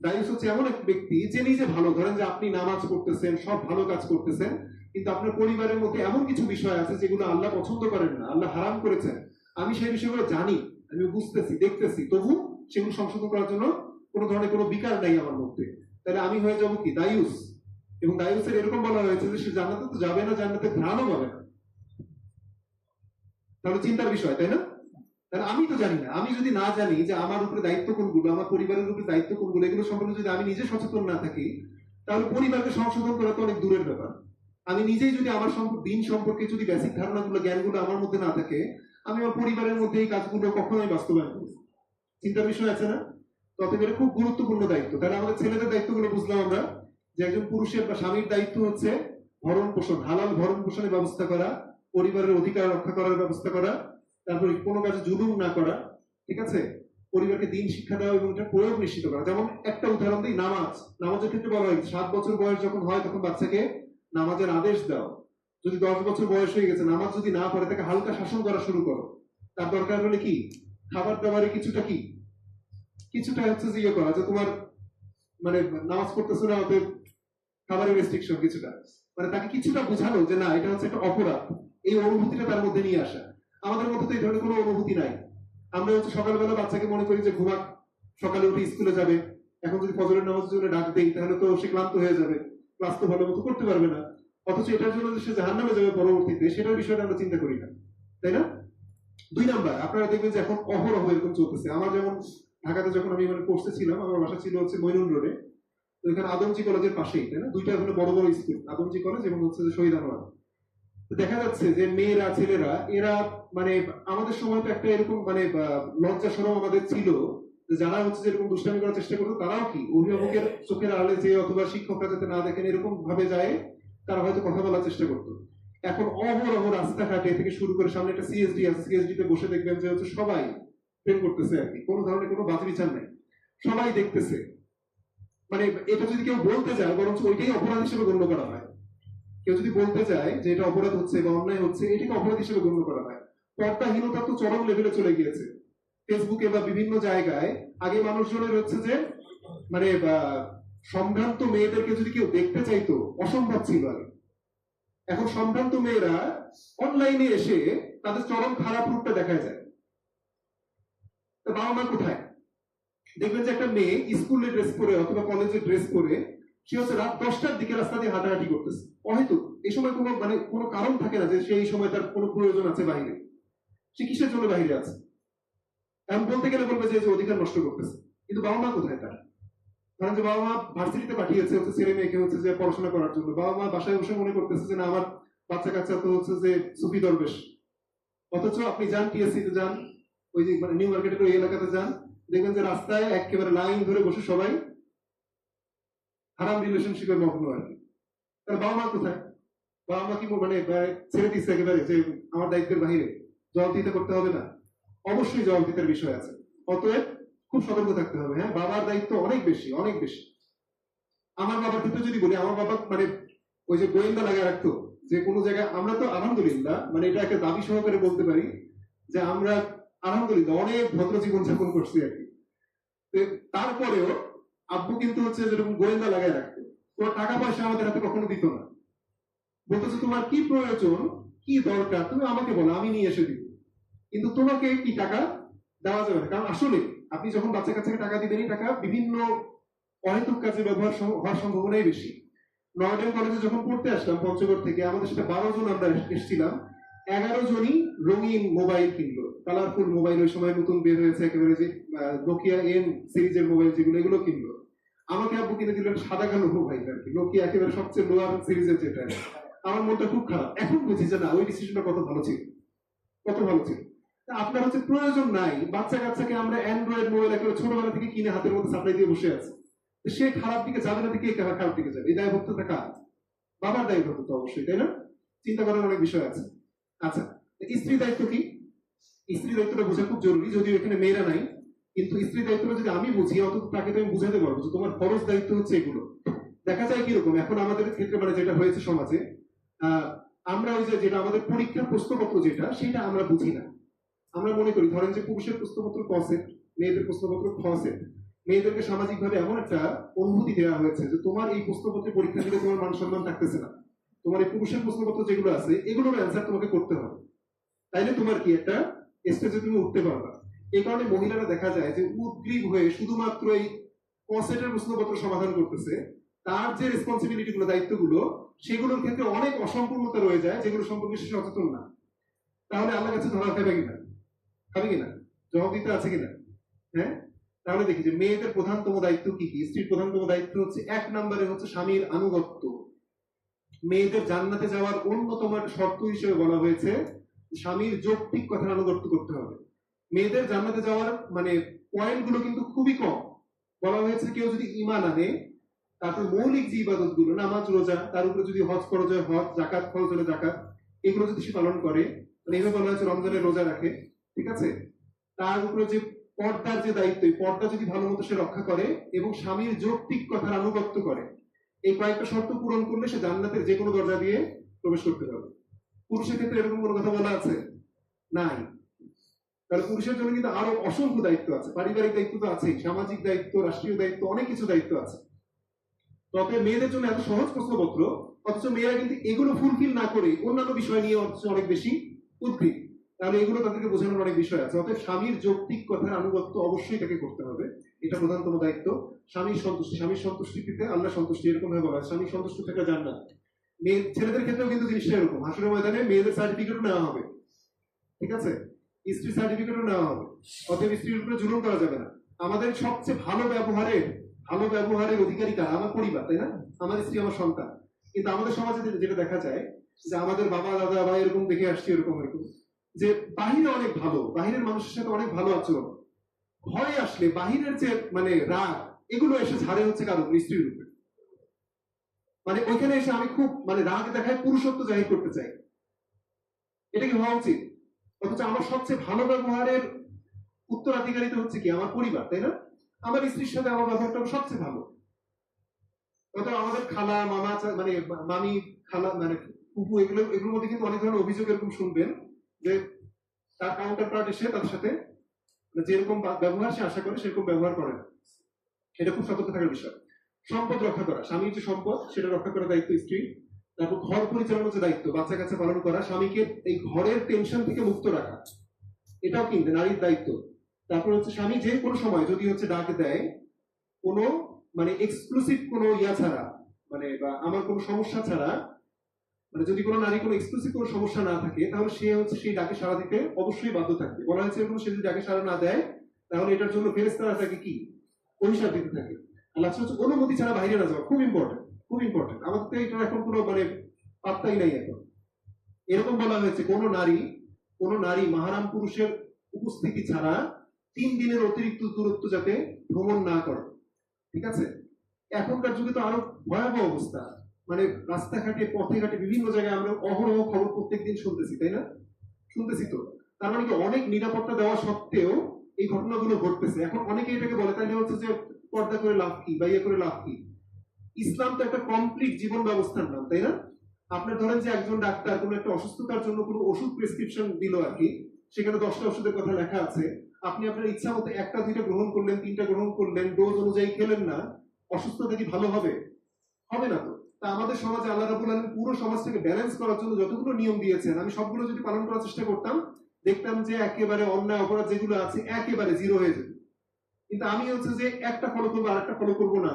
দায়ুস হচ্ছে এমন এক ব্যক্তি যে নিজে ভালো, ধরেন যে আপনি নামাজ পড়তেছেন, সব ভালো কাজ করতেছেন, কিন্তু আপনার পরিবারের মধ্যে এমন কিছু বিষয় আছে যেগুলো আল্লাহ পছন্দ করেন না, আল্লাহ হারাম করেছেন। আমি সেই বিষয়গুলো জানি, আমি বুঝতেছি, দেখতেছি, তবু সেগুলো সংশোধন করার জন্য কোনো ধরনের কোনো বিকার নাই আমার মধ্যে। তাহলে আমি হয়ে যাবো কি? দায়ুস। এবং দায়ুসের এরকম বলা হয়েছে যে সে জান্নাতে তো যাবে না, জান্নাতে ঘ্রাণও পাবে না। তাহলে চিন্তার বিষয়, তাই না? তাহলে আমি তো জানি না, আমি যদি না জানি যে আমার উপরে দায়িত্ব কোনগুলো, আমার পরিবারের উপরে দায়িত্ব কোনগুলো, এগুলো সম্পর্কে যদি আমি নিজে সচেতন না থাকি, তাহলে পরিবারকে সংশোধন করা তো অনেক দূরের ব্যাপার। আমি নিজেই যদি আমার দিন সম্পর্কে যদি বেসিক ধারণাগুলো, জ্ঞানগুলো আমার মধ্যে না থাকে, আমি আমার পরিবারের মধ্যে এই কাজগুলো কখনোই বাস্তবায়ন করি। চিন্তার বিষয় আছে না? ততক্ষণ এটা খুব গুরুত্বপূর্ণ দায়িত্ব। তাহলে আমাদের ছেলেদের দায়িত্বগুলো বুঝলাম আমরা, যে একজন পুরুষের বা স্বামীর দায়িত্ব হচ্ছে ভরণ পোষণ, হালাল ভরণ পোষণের ব্যবস্থা করা, পরিবারের অধিকার রক্ষা করার ব্যবস্থা করা, তারপরে কোনো কাজে জুলুম না করা, ঠিক আছে? পরিবারকে দিন শিক্ষা দেওয়া এবং এটা প্রয়োগ নিশ্চিত করা। যেমন একটা উদাহরণ দিই, নামাজ। নামাজের ক্ষেত্রে বলা হয় 7 বছর বয়স যখন হয় তখন বাচ্চাকে নামাজের আদেশ দাও। যদি 10 বছর বয়স হয়ে গেছে, নামাজ যদি না পড়ে, তাকে হালকা শাসন করা শুরু করো। তার দরকার হলে কি খাবার দাবারে কিছুটা হচ্ছে যে ইয়ে করা, যে তোমার মানে নামাজ পড়তেছো না, ওদের খাবারের রেস্ট্রিকশন কিছুটা, মানে তাকে কিছুটা বোঝানো যে না, এটা হচ্ছে একটা অপরাধ, এই অনুভূতিটা তার মধ্যে নিয়ে আসা। আমাদের মধ্যে তো এই ধরনের কোনো অনুভূতি নাই। আমরা হচ্ছে সকালবেলা বাচ্চাকে মনে করি যে ঘুমাক, সকালে উঠে স্কুলে যাবে। এখন যদি ফজরের নামাজের জন্য ডাক দেই তাহলে তো সে ক্লান্ত হয়ে যাবে, ক্লাস তো ভালো মতো করতে পারবে না। অথচ এটার জন্য যে সে জাহান্নামে যাবে পরবর্তীতে, সেটার বিষয়টা আমরা চিন্তা করি না, তাই না? 2 নাম্বার, আপনারা দেখবেন যে এখন অহরহ এরকম চলতেছে। আমার যেমন ঢাকাতে যখন আমি মানে কোর্সে ছিলাম, আমার বাসা ছিল হচ্ছে মইনুল রোডে, তো এখানে আদমজি কলেজের পাশেই, তাই না? দুইটা ওখানে বড় বড় স্কুল, আদমজি কলেজ এবং হচ্ছে যে শহীদ আনোয়ার। দেখা যাচ্ছে যে মেয়েরা, ছেলেরা, এরা মানে আমাদের সময় তো একটা এরকম মানে লজ্জা শরম আমাদের ছিল, যে যারা হচ্ছে এরকম দুষ্টামি করার চেষ্টা করতো তারাও কি অভিভাবকের চোখের আড়ালে যে, অথবা শিক্ষকরা যাতে না দেখেন এরকম ভাবে যায়, তারা হয়তো কথা বলার চেষ্টা করতো। এখন অহরহ রাস্তাঘাটে থেকে শুরু করে, সামনে একটা সিএসডি আছে, সিএসডি তে বসে দেখবেন যে হচ্ছে সবাই প্রেম করতেছে আর কি, কোনো ধরনের কোনো বাজ বিচার নেই, সবাই দেখতেছে। মানে এটা যদি কেউ বলতে যায়, বরঞ্চ ওইটাই অপরাধ হিসেবে গণ্য করা হয়। কেউ যদি বলতে চায় যে এটা অপরাধ হচ্ছে বা অন্যায় হচ্ছে, এটাকে অপরাধ হিসেবে গণ্য করা হয়। পর্দাহীনতা তো চরম লেভেলে চলে গিয়েছে। ফেসবুকে বা বিভিন্ন জায়গায় আগে মানুষজনের হচ্ছে যে মানে সম্ভ্রান্ত মেয়েদেরকে যদি কেউ দেখতে চাইতো, অসম্ভব ছিল আগে। এখন সম্ভ্রান্ত মেয়েরা অনলাইনে এসে তাদের চরম খারাপ রূপটা দেখা যায়। তো বাবা মা কোথায়? দেখবেন যে একটা মেয়ে স্কুলের ড্রেস পরে অথবা কলেজের ড্রেস পরে সে হচ্ছে রাত 10টার দিকে রাস্তা দিয়ে হাঁটাহাঁটি করতেছে। হয়তো এই সময় কোনো মানে কোনো কারণ থাকে না যে সেই সময় তার কোনো প্রয়োজন আছে বাইরে, সে কিসের জন্য বাইরে আছে। এখন বলতে গেলে বলবে যে অধিকার নষ্ট করতেছে, কিন্তু বাবা মা কোথায় তার? কারণ যে বাবা মা ভার্সিটিতে পাঠিয়েছে হচ্ছে ছেলে মেয়েকে হচ্ছে যে পড়াশোনা করার জন্য, বাবা মা বাসায় বসে মনে করতেছে যে না, আমার বাচ্চা কাচ্চা তো হচ্ছে যে সুফি দরবেশ। অথচ আপনি যান টিএসসি তে, যান ওই যে মানে নিউ মার্কেটের ওই এলাকাতে যান, দেখবেন যে রাস্তায় একেবারে লাইন ধরে বসে সবাই হারাম রিলেশনশিপে মগ্ন আর কি। তাহলে বাবা মা কোথায়? বাবা মা কি মানে ছেড়ে দিচ্ছে একেবারে যে আমার দায়িত্বের বাহিরে, জবাবদিহিতা করতে হবে না? অবশ্যই জবাবদিহিতার বিষয় আছে। অতএব খুব সতর্ক থাকতে হবে। হ্যাঁ, বাবার দায়িত্ব অনেক বেশি, অনেক বেশি। আমার বাবার ক্ষেত্রে যদি বলি, আমার বাবা মানে ওই যে গোয়েন্দা লাগায় রাখতো, যে কোনো জায়গায় আমরা তো আলহামদুলিল্লাহ মানে এটা একটা দাবি সহকারে বলতে পারি যে আমরা আলহামদুলিল্লাহ অনেক ভদ্র জীবন যাপন করছি আর কি। তারপরেও আব্বু কিন্তু হচ্ছে যেরকম গোয়েন্দা লাগায় রাখতো, তোমার টাকা পয়সা আমাদের হাতে কখনো দিত না। বলতেছে তোমার কি প্রয়োজন, কি দরকার তুমি আমাকে বলো, আমি নিয়ে এসে দিব, কিন্তু তোমাকে কি টাকা দেওয়া যাবে না। কারণ আসলে আপনি যখন বাচ্চা কাচ্চাকে টাকা দিবেন, টাকা বিভিন্ন অহেতুক কাজে ব্যবহার হওয়ার সম্ভাবনাই বেশি। নর্ডেন কলেজে যখন পড়তে আসলাম পঞ্চগড় থেকে, আমাদের সাথে 12 জন আমরা এসেছিলাম, 11 জনই রঙিন মোবাইল কিনলো। কালারফুল মোবাইল, ওই সময় নতুন বের হয়েছে একেবারে যে নোকিয়া এন সিরিজের মোবাইল যেগুলো, এগুলো কিনলো। আমাকে আব্বু কিনে দিলেন সাদা কালো মোবাইল আর কি, নোকিয়া একেবারে সবচেয়ে লোয়ার সিরিজের যেটা। আমার মনটা খুব খারাপ, এখন বুঝি যে না, ওই ডিসিশনটা কত ভালো ছিল, কত ভালো ছিল। আপনার হচ্ছে প্রয়োজন নাই, বাচ্চা কাচ্চাকে আমরা অ্যান্ড্রয়েড মোবাইল একেবারে ছোটবেলা থেকে কিনে হাতের মধ্যে সাপ্লাই দিয়ে বসে আছে, সে খারাপ দিকে যাবে না, দিকে খারাপ দিকে যাবে, এই দায়বদ্ধতা কার? বাবার দায়বদ্ধতা তো অবশ্যই, তাই না? চিন্তা করার অনেক বিষয় আছে। আচ্ছা, স্ত্রী দায়িত্ব কি? স্ত্রী দায়িত্বটা বোঝা খুব জরুরি, যদিও এখানে মেয়েরা নাই, কিন্তু স্ত্রী দায়িত্বটা যদি আমি বুঝি, অন্তত তাকে তো আমি বুঝাতে পারবো যে তোমার ফরজ দায়িত্ব হচ্ছে এগুলো। দেখা যায় কিরকম এখন আমাদের ক্ষেত্রে, মানে যেটা হয়েছে সমাজে, আমরা ওই যে যেটা আমাদের পরীক্ষার প্রশ্নপত্র যেটা, সেটা আমরা বুঝি না। আমরা মনে করি, ধরেন যে পুরুষের প্রশ্নপত্র ক সেট, মেয়েদের প্রশ্নপত্র খ সেট। মেয়েদেরকে সামাজিক ভাবে এমন একটা অনুভূতি দেওয়া হয়েছে যে তোমার এই প্রশ্নপত্রে পরীক্ষা দিলে তোমার মান সম্মান থাকতেছে না, তোমার এই পুরুষের প্রশ্নপত্র যেগুলো আছে এগুলোর অ্যান্সার তোমাকে করতে হবে, তাইলে তোমার কি একটা স্টেজে তুমি উঠতে পারবা। এই কারণে মহিলারা দেখা যায় যে উদ্গ্রীব হয়ে শুধুমাত্র এই ক সেটের প্রশ্নপত্র সমাধান করতেছে, তার যে রেসপন্সিবিলিটি গুলো, দায়িত্বগুলো, সেগুলোর ক্ষেত্রে অনেক অসম্পূর্ণতা রয়ে যায়, যেগুলো সম্পর্কে সে সচেতন না। তাহলে আল্লাহর কাছে ধরা খাবে কিনা? খাবে কিনা? জবাব দিতে আছে কিনা? হ্যাঁ। তাহলে দেখি যে মেয়েদের প্রধানতম দায়িত্ব কি কি। স্ত্রীর প্রধানতম দায়িত্ব হচ্ছে, এক নম্বরে হচ্ছে স্বামীর আনুগত্য। মেয়েদের জান্নাতে যাওয়ার অন্যতম শর্ত হিসেবে বলা হয়েছে স্বামীর যৌক্তিক কথার আনুগত্য করতে হবে। মেয়েদের জান্নাতে যাওয়ার মানে পয়েন্ট গুলো কিন্তু খুবই কম। বলা হয়েছে কেউ যদি ঈমান আনে, তারপর মৌলিক যে ইবাদত গুলো, নামাজ রোজা, তার উপরে যদি হজ ফরজ হয় হজ, জাকাত ফরজ হলে জাকাত, এগুলো যদি সে পালন করে, মানে এইভাবে বলা হয়েছে রমজানের রোজা রাখে, ঠিক আছে, তার উপরে যে পর্দার যে দায়িত্ব, পর্দা যদি ভালো মতো সে রক্ষা করে এবং স্বামীর যৌক্তিক কথার আনুগত্য করে, এই কয়েকটা শর্ত পূরণ করলে সে জান্নাতের যে কোনো দরজা দিয়ে প্রবেশ করতে পারবে। পুরুষের ক্ষেত্রে এরকম কোনো কথা বলা আছে? নাই। তাহলে পুরুষের জন্য কিন্তু আরো অসংখ্য দায়িত্ব আছে, পারিবারিক দায়িত্ব তো আছেই, সামাজিক দায়িত্ব, রাষ্ট্রীয় দায়িত্ব, অনেক কিছু দায়িত্ব আছে। তবে মেয়েদের জন্য এত সহজ প্রশ্নপত্র, অথচ মেয়েরা কিন্তু এগুলো ফুলফিল না করে অন্যান্য বিষয় নিয়ে অনেক বেশি উদ্গ্রীব। তাহলে এগুলো তাদেরকে বোঝানোর অনেক বিষয় আছে। অতএব স্বামীর যৌক্তিক কথার আনুগত্য অবশ্যই তাকে করতে হবে, এটা প্রধানতম দায়িত্ব। স্বামীর সন্তুষ্টি, স্বামীর সন্তুষ্টিতে আল্লাহ সন্তুষ্টি, এরকম ভাবে বলা হয়, স্বামীর সন্তুষ্ট থাকা জান্নাত। মেয়ে ছেলেদের ক্ষেত্রেও কিন্তু জিনিসটা এরকম, হাসরের ময়দানে মেয়েদের সার্টিফিকেটও নেওয়া হবে, ঠিক আছে, স্ত্রীর সার্টিফিকেটও নেওয়া হবে। অতএব স্ত্রীর উপরে জুলুম করা যাবে না। আমাদের সবচেয়ে ভালো ব্যবহারের অধিকারী কারা? আমার পরিবার, তাই না? আমার স্ত্রী, আমার সন্তান। কিন্তু আমাদের সমাজে যেটা দেখা যায় যে আমাদের বাবা দাদা বা এরকম দেখে আসছি, এরকম যে বাহিরে অনেক ভালো, বাহিরের মানুষের সাথে অনেক ভালো আচরণ, ঘরে আসলে বাহিরের যে মানে রাগ, এগুলো এসে ঝাড়ে হচ্ছে কারণ স্ত্রীর উপরে। মানে ওইখানে এসে আমি খুব মানে রাগ দেখায় পুরুষত্ব জাহির করতে চাই, এটা কি হওয়া উচিত? অথচ আমার সবচেয়ে ভালো ব্যবহারের উত্তরাধিকারী তো হচ্ছে কি আমার পরিবার, তাই না? আমার স্ত্রীর সাথে আমার ব্যবহারটা সবচেয়ে ভালো। অথবা আমাদের খালা, মামা, মানে মামি, খালা, মানে ফুপু, এগুলোর মধ্যে কিন্তু অনেক ধরনের অভিযোগ এরকম শুনবেন যে তার কাউন্টার পার্ট এসে তার সাথে যেরকম ব্যবহার সে আশা করে সেরকম ব্যবহার করে না। এটা খুব সতর্ক থাকার বিষয়। সম্পদ রক্ষা করা, স্বামীর যে সম্পদ সেটা রক্ষা করার দায়িত্ব স্ত্রী। তারপর ঘর পরিচালনার যে দায়িত্ব, বাচ্চা কাচ্চা পালন করা, স্বামীকে এই ঘরের টেনশন থেকে মুক্ত রাখা, এটাও কিন্তু নারীর দায়িত্ব। তারপর হচ্ছে স্বামী যে কোনো সময় যদি হচ্ছে ডাক দেয়, কোনো মানে এক্সক্লুসিভ কোনো ইয়া ছাড়া, মানে বা আমার কোনো সমস্যা ছাড়া, মানে যদি কোনো নারী কোনো এক্সক্লুসিভ কোনো সমস্যা না থাকে, তাহলে সে হচ্ছে সেই ডাকে সাড়া দিতে অবশ্যই বাধ্য থাকবে। বলা হয়েছে এরকম, সে যদি ডাকে সাড়া না দেয় তাহলে এটার জন্য ফেরেশতারা তাকে কি অভিশাপ দিতে থাকে। আল্লাহ হচ্ছে অনুমতি ছাড়া বাইরে না যাওয়া, খুব ইম্পর্টেন্ট, খুব ইম্পর্টেন্ট। আমাদের তো এটা এখন কোনো মানে পাত্তাই নাই এখন। এরকম বলা হয়েছে কোন নারী মাহারাম পুরুষের উপস্থিতি ছাড়া 3 দিনের অতিরিক্ত দূরত্ব যাতে ভ্রমণ না করে, ঠিক আছে? এখনকার যুগে তো আরো ভয়াবহ অবস্থা, মানে রাস্তাঘাটে, পথে ঘাটে, বিভিন্ন জায়গায় আমরা অহরহ খবর প্রত্যেকদিন শুনতেছি, তাই না? শুনতেছি তো। তার মানে কি অনেক নিরাপত্তা দেওয়া সত্ত্বেও এই ঘটনাগুলো ঘটতেছে। এখন অনেকে এটাকে বলে তাহলে হচ্ছে যে পর্দা করে লাভ কি বা ইয়ে করে লাভ কি? ইসলাম তো একটা কমপ্লিট জীবন ব্যবস্থার নাম, তাই না? আপনার ধরেন যে একজন ডাক্তার কোনো একটা অসুস্থতার জন্য কোনো ওষুধ প্রেসক্রিপশন দিল আর কি, সেখানে 10টা ওষুধের কথা লেখা আছে, আপনি আপনার ইচ্ছা মতো 1টা 2টা গ্রহণ করলেন, 3টা গ্রহণ করলেন, ডোজ অনুযায়ী খেলেন না, অসুস্থতা কি ভালো হবে? হবে না তো। তা আমাদের সমাজে আল্লাহ রাব্বুল আলামিন পুরো সমাজটাকে ব্যালেন্স করার জন্য যতগুলো নিয়ম দিয়েছেন, আমি সবগুলো যদি পালন করার চেষ্টা করতাম, দেখতাম যে একেবারে অন্যায় অপরাধ যেগুলো আছে একেবারে জিরো হয়ে যেত। কিন্তু আমি হচ্ছে যে একটা ফলো করবো আরেকটা ফলো করবো না,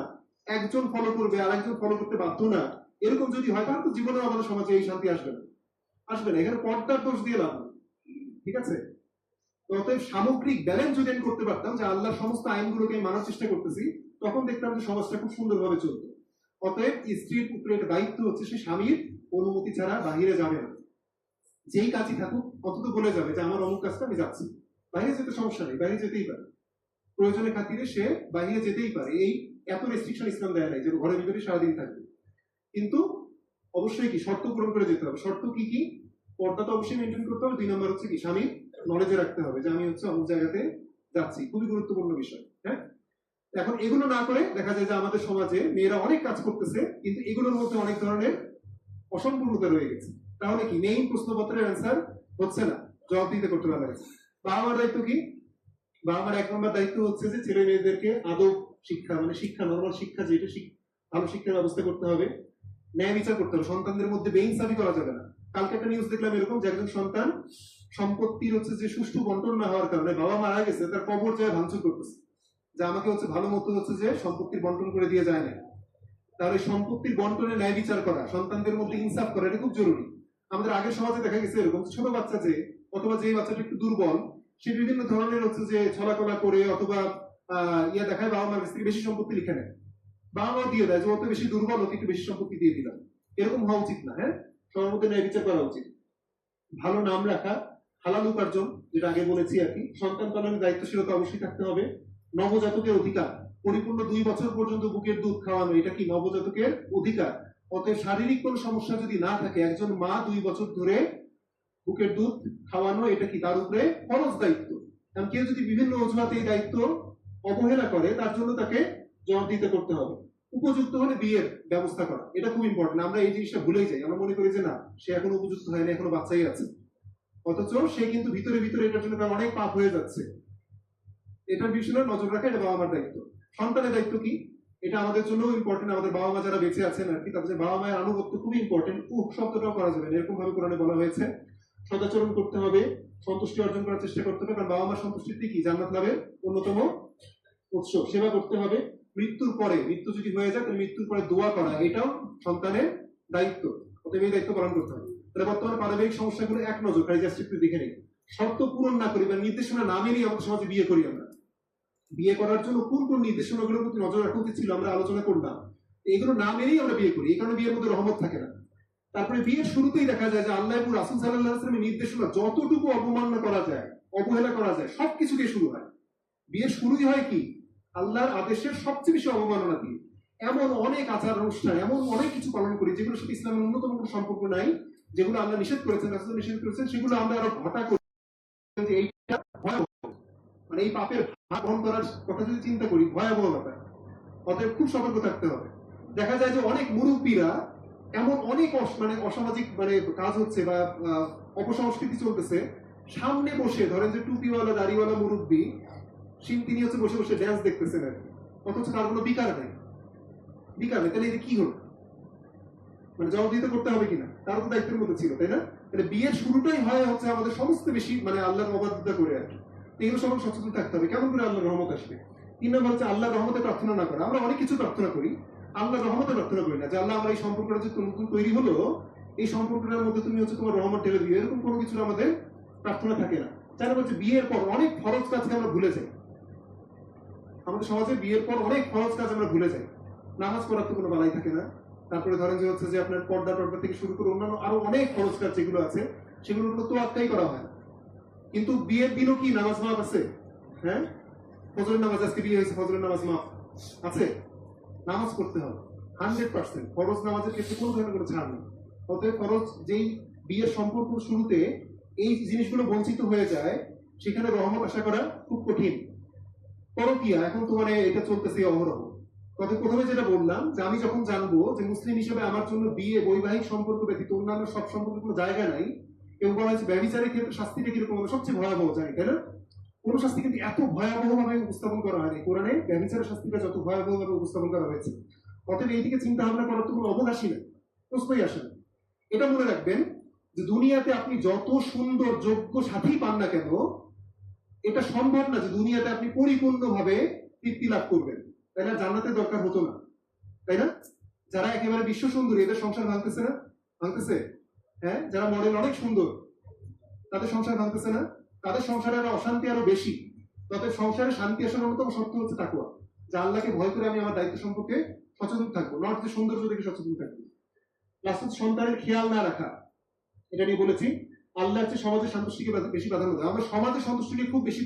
একজন ফলো করবে আর একজন ফলো করতে বাধ্য না, এরকম যদি হয় তাহলে তো জীবনে আমাদের সমাজে এই শান্তি আসবে না, আসবে না। এখানে পর্দার দোষ দিয়ে লাভ নেই, ঠিক আছে? অতএব সামগ্রিক ব্যালেন্স যদি আমি করতে পারতাম যে আল্লাহর সমস্ত আইনগুলোকে আমি মানার চেষ্টা করতেছি, তখন দেখতাম যে সমাজটা খুব সুন্দরভাবে চলতো। অতএব স্ত্রীর উপরে একটা দায়িত্ব হচ্ছে সে স্বামীর অনুমতি ছাড়া বাহিরে যাবে না। যেই কাজই থাকুক অন্তত বলে যাবে যে আমার অমুক কাজটা আমি যাচ্ছি, বাইরে যেতে সমস্যা নেই, বাইরে যেতেই পারে, প্রয়োজনের খাতিরে সে বাইরে যেতেই পারে। এই এত রেস্ট্রিকশন ইসলাম দেয় নাই যে ঘরের ভিতরে সারাদিন থাকবে। কিন্তু অবশ্যই কি শর্ত পূরণ করে যেতে হবে। শর্ত কি কি? পর্দা তো অবশ্যই মেনটেন করতে হবে। 2 নম্বর হচ্ছে কি স্বামীর নলেজে রাখতে হবে যে আমি হচ্ছে অমুক জায়গাতে যাচ্ছি, খুবই গুরুত্বপূর্ণ বিষয়। হ্যাঁ, এখন এগুলো না করে দেখা যায় যে আমাদের সমাজে মেয়েরা অনেক কাজ করতেছে, কিন্তু এগুলোর মধ্যে অনেক ধরনের অসম্পূর্ণতা রয়ে গেছে। তাহলে কি মেইন প্রশ্নপত্রের অ্যান্সার হচ্ছে না, জবাব দিতে করতে পারা গেছে। বাবা মার দায়িত্ব কি? বাবা মার 1 নম্বর দায়িত্ব হচ্ছে যে ছেলে মেয়েদেরকে আদব শিক্ষা, মানে শিক্ষা, নর্মাল শিক্ষা যেটা ভালো শিক্ষার ব্যবস্থা করতে হবে, ন্যায় বিচার করতে হবে, সন্তানদের মধ্যে বেইনসাফি করা যাবে না। কালকে একটা নিউজ দেখলাম এরকম যে একজন সন্তান সম্পত্তির হচ্ছে যে সুষ্ঠু বন্টন না হওয়ার কারণে বাবা মারা গেছে, তার কবর যায় ভাঙচুর করতেছে যে আমাকে হচ্ছে ভালো মতো হচ্ছে যে সম্পত্তির বন্টন করে দিয়ে যায় না। তাহলে সম্পত্তির বন্টনে ন্যায় বিচার করা, সন্তানদের মধ্যে ইনসাফ করা, এটা খুব জরুরি। আমাদের আগের সমাজে দেখা গেছে এরকম ছোট বাচ্চা যে, অথবা যে বাচ্চাটা একটু দুর্বল, সে বিভিন্ন ধরনের হচ্ছে যে ছলাকলা করে অথবা ইয়া দেখায় বাবা মার কাছ থেকে বেশি সম্পত্তি লিখে নেয়, বাবা মা দিয়ে দেয় যে অত বেশি দুর্বল, ওকে একটু বেশি সম্পত্তি দিয়ে দিলাম। এরকম হওয়া উচিত না। হ্যাঁ, সবার মধ্যে ন্যায় বিচার করা উচিত। ভালো নাম রাখা, হালাল উপার্জন, যেটা আগে বলেছি আর কি, সন্তান পালনের দায়িত্বশীলতা অবশ্যই থাকতে হবে। নবজাতকের অধিকার, পরিপূর্ণ 2 বছর পর্যন্ত বুকের দুধ খাওয়ানো, এটা কি নবজাতকের অধিকার। অতএব শারীরিক কোনো সমস্যা যদি না থাকে, একজন মা 2 বছর ধরে বুকের দুধ খাওয়ানো, এটা কি তার উপরে ফরজ দায়িত্ব। কারণ কেউ যদি বিভিন্ন অজুহাতে এই দায়িত্ব অবহেলা করে, তার জন্য তাকে জবাব দিতে করতে হবে। উপযুক্ত হলে বিয়ের ব্যবস্থা করা, এটা খুব ইম্পর্টেন্ট। আমরা এই জিনিসটা ভুলেই যাই, আমরা মনে করি যে না, সে এখনো উপযুক্ত হয়নি, এখনো বাচ্চাই আছে, অথচ সে কিন্তু ভিতরে ভিতরে এটার জন্য তার অনেক পাপ হয়ে যাচ্ছে। এটার বিষয়ে নজর রাখা এটা বাবা মার দায়িত্ব। সন্তানের দায়িত্ব কি? এটা আমাদের জন্য ইম্পর্টেন্ট। আমাদের বাবা মা যারা বেঁচে আছেন আর কি, তাদের বাবা মায়ের আনুগত্য খুবই ইম্পর্টেন্ট। শব্দটাও করা যাবে না, এরকম ভাবে কোরআনে বলা হয়েছে। সদাচরণ করতে হবে, সন্তুষ্টি অর্জন করার চেষ্টা করতে হবে, কারণ বাবা মার সন্তুষ্টি কি জান্নাত লাভের অন্যতম উৎস। সেবা করতে হবে। মৃত্যুর পরে, মৃত্যু যদি হয়ে যায় তাহলে মৃত্যুর পরে দোয়া করা, এটাও সন্তানের দায়িত্ব। অতএব এই দায়িত্ব পালন করতে হবে। তাহলে বর্তমানে পারিবারিক সমস্যাগুলো এক নজর খালি জাস্ট একটু দেখে নেই। শর্ত পূরণ না করি বা নির্দেশনা না মেনেই আমাদের সমাজে বিয়ে করি আমরা। বিয়ে করার জন্য কোন কোন নির্দেশনাগুলোর প্রতি নজর রাখা উচিত ছিল আমরা আলোচনা করলাম। এগুলো না মেনেই আমরা বিয়ে করি, এই কারণে বিয়ের মধ্যে রহমত থাকে না। তারপরে বিয়ের শুরুতেই দেখা যায় যে আল্লাহ এবং রাসূল সাল্লাল্লাহু আলাইহি ওয়াসাল্লামের নির্দেশনা যতটুকু অবমাননা করা যায়, অবহেলা করা যায়, সবকিছু দিয়ে শুরু হয়। বিয়ের শুরুই হয় কি? আল্লাহর আদেশের সবচেয়ে বেশি অবমাননা দিয়ে। এমন অনেক আচার অনুষ্ঠান, এমন অনেক কিছু পালন করি যেগুলোর সাথে ইসলামের ন্যূনতম কোনো সম্পর্ক নাই, যেগুলো আল্লাহ নিষেধ করেছেন, রাসূল নিষেধ করেছেন, সেগুলো আমরা আরো ঘটা করি। যে এইটা ভয়াবহ, মানে এই পাপের ভাগ বহন করার কথা যদি চিন্তা করি, ভয়াবহ ব্যাপার। অতএব খুব সতর্ক থাকতে হবে। দেখা যায় যে অনেক মুরব্বীরা এমন অনেক মানে অসামাজিক মানে কাজ হচ্ছে বা অপসংস্কৃতি চলতেছে, সামনে বসে ধরেন যে টুপিওয়ালা দাড়িওয়ালা মুরব্বী, তিনি হচ্ছে বসে বসে ড্যান্স দেখতেছেন আর কি, অথচ তার কোনো বিকার নেই। বিকার নেই, তাহলে এটা কি হলো? মানে জবাব দিতে করতে হবে কিনা, তার তো দায়িত্বের মধ্যে ছিল, তাই না? তাহলে বিয়ের শুরুটাই হয় হচ্ছে আমাদের সমস্ত বেশি মানে আল্লাহর অবাধ্যতা করে আর কি। এগুলো সবাই সচেতন থাকতে হবে, কেমন করে আল্লাহর রহমত আসবে। 3 নম্বর হচ্ছে আল্লাহর রহমতে প্রার্থনা না করা। আমরা অনেক কিছু প্রার্থনা করি, আল্লাহর রহমতে প্রার্থনা করি না যে আল্লাহ আমার এই সম্পর্কটা যে নতুন তৈরি হলো, এই সম্পর্কটার মধ্যে তুমি হচ্ছে তোমার রহমত ঢেলে দিও, এরকম কোনো কিছু আমাদের প্রার্থনা থাকে না। 4 নম্বর হচ্ছে বিয়ের পর অনেক ফরজ কাজকে আমরা ভুলে যাই। আমাদের সমাজে বিয়ের পর অনেক ফরজ কাজ আমরা ভুলে যাই। নামাজ পড়ার তো কোনো বালাই থাকে না। তারপরে ধরেন যে হচ্ছে যে আপনার পর্দা টর্দা থেকে শুরু করে অন্যান্য আরো অনেক খরচ কাজ যেগুলো আছে, সেগুলোর কোনো তো আত্মাই করা হয় না। কিন্তু বিয়ের দিনও কি নামাজ মাপ আছে? হ্যাঁ, ফজরের নামাজ, আজকে বিয়ে হয়েছে, ফজরের নামাজ মাপ আছে। নামাজ পড়তে হবে 100%। ফরজ নামাজের ক্ষেত্রে কোনো ধরনের কোনো ছাড় নেই। অতএব ফরজ যেই বিয়ের সম্পর্ক শুরুতে এই জিনিসগুলো বঞ্চিত হয়ে যায়, সেখানে রহমত আশা করা খুব কঠিন। পরকিয়া এখন তো মানে এটা চলতেছে অহরহ। তবে প্রথমে যেটা বললাম যে আমি যখন জানবো যে মুসলিম হিসেবে আমার জন্য বিয়ে বৈবাহিক সম্পর্ক ব্যতীত অন্যান্য সব সম্পর্কের কোনো জায়গা নাই, কেউ বলা হয়েছে ব্যভিচারের ক্ষেত্রে শাস্তিটা কিরকম হবে, সবচেয়ে ভয়াবহ জানি, তাই না? কোন শাস্তি কিন্তু এত ভয়াবহ ভাবে উপস্থাপন করা হয়নি কোরআনে। ব্যভিচারের শাস্তিটা যত ভয়াবহ ভাবে উপস্থাপন করা হয়েছে, অতএব এইদিকে চিন্তা ভাবনা করার তো কোনো অবকাশই নেই, প্রশ্নই আসে না। এটা মনে রাখবেন যে দুনিয়াতে আপনি যত সুন্দর যোগ্য সাথী পান না কেন, এটা সম্ভব না যে দুনিয়াতে আপনি পরিপূর্ণভাবে তৃপ্তি লাভ করবেন, তাই না? জান্নাতের দরকার হতো না, তাই না? যারা একেবারে বিশ্ব সুন্দরী, এদের সংসার ভাঙতেছে না? ভাঙতেছে। হ্যাঁ, যারা মডেল অনেক সুন্দর, তাদের সংসার ভাঙতেছে না? তাদের সংসারে আরো অশান্তি আরো বেশি। তাদের সংসারে শান্তি আসার অন্যতম শর্ত হচ্ছে তাকওয়া, যে আল্লাহকে ভয় করে আমি আমার দায়িত্ব সম্পর্কে সচেতন থাকবো, নট যে সৌন্দর্য দেখে সচেতন থাকবো। লাস্ট সন্তানের খেয়াল না রাখা, এটা নিয়ে বলেছি। আল্লাহ হচ্ছে সমাজের সন্তুষ্টিকে বেশি প্রাধান্য দেয়। আমরা সমাজের সন্তুষ্টিকে খুব বেশি